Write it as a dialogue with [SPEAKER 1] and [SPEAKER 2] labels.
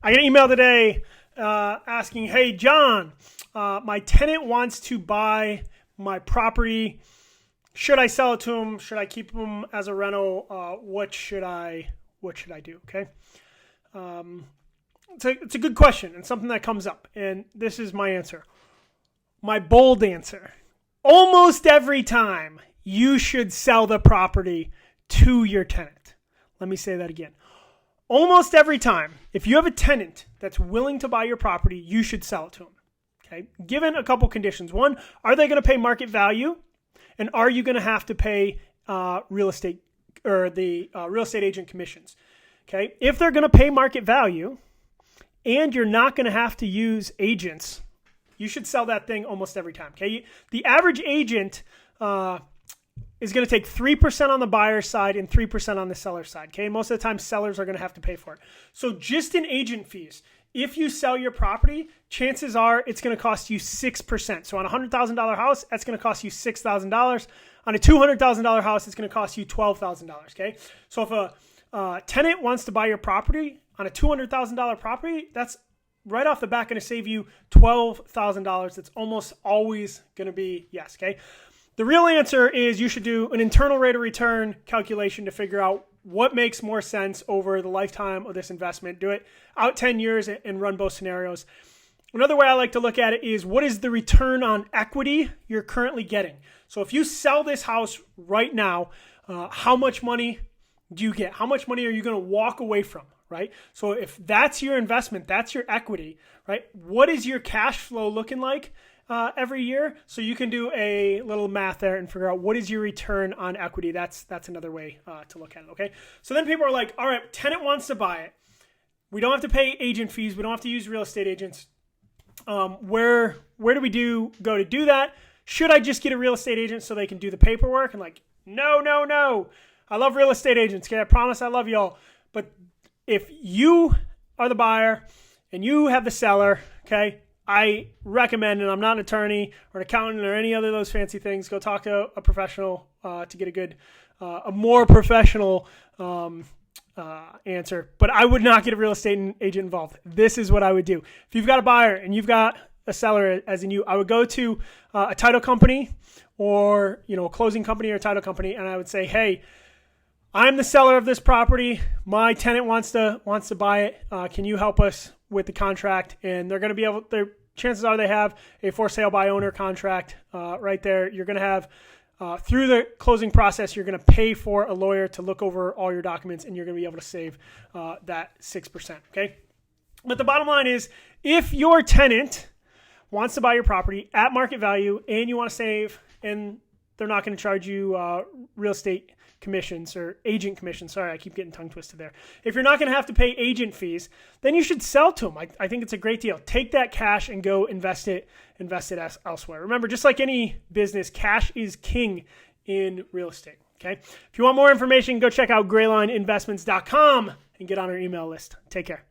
[SPEAKER 1] I got an email today asking, hey, John, my tenant wants to buy my property. Should I sell it to him? Should I keep him as a rental? What should I do? Okay. It's a good question and something that comes up. And this is my answer. My bold answer. Almost every time you should sell the property to your tenant. Let me say that again. Almost every time, if you have a tenant that's willing to buy your property, you should sell it to them. Okay. Given a couple conditions. One, are they going to pay market value? And are you going to have to pay real estate or the real estate agent commissions? Okay. If they're going to pay market value and you're not going to have to use agents, you should sell that thing almost every time. Okay. The average agent is going to take 3% on the buyer's side and 3% on the seller's side. Okay. Most of the time, sellers are going to have to pay for it. So just in agent fees, if you sell your property, chances are it's going to cost you 6%. So on a $100,000 house, that's going to cost you $6,000. On a $200,000 house, it's going to cost you $12,000. Okay. So if a tenant wants to buy your property on a $200,000 property, that's right off the bat going to save you $12,000. That's almost always going to be yes. Okay. The real answer is you should do an internal rate of return calculation to figure out what makes more sense over the lifetime of this investment. Do it out 10 years and run both scenarios. Another way I like to look at it is what is the return on equity you're currently getting? So if you sell this house right now, how much money do you get? How much money are you going to walk away from, right? So if that's your investment, that's your equity, right? What is your cash flow looking like every year? So you can do a little math there and figure out what is your return on equity. That's another way to look at it, okay? So then people are like, all right, tenant wants to buy it. We don't have to pay agent fees. We don't have to use real estate agents. Where do we go to do that? Should I just get a real estate agent so they can do the paperwork? And like, no. I love real estate agents. Okay, I promise I love y'all. But if you are the buyer and you have the seller, okay, I recommend, and I'm not an attorney or an accountant or any other of those fancy things, go talk to a professional to get a more professional answer. But I would not get a real estate agent involved. This is what I would do. If you've got a buyer and you've got a seller, as in you, I would go to a title company or a closing company or a title company, and I would say, hey, I'm the seller of this property. My tenant wants to buy it. Can you help us with the contract? And they're going to be able. Chances are they have a for sale by owner contract right there. You're going to have through the closing process, you're going to pay for a lawyer to look over all your documents, and you're going to be able to save that 6%. Okay, but the bottom line is, if your tenant wants to buy your property at market value and you want to save, and they're not going to charge you real estate commissions or agent commissions. Sorry, I keep getting tongue twisted there. If you're not going to have to pay agent fees, then you should sell to them. I think it's a great deal. Take that cash and go invest it elsewhere. Remember, just like any business, cash is king in real estate. Okay. If you want more information, go check out 𝐥𝐬𝐿investments.com and get on our email list. Take care.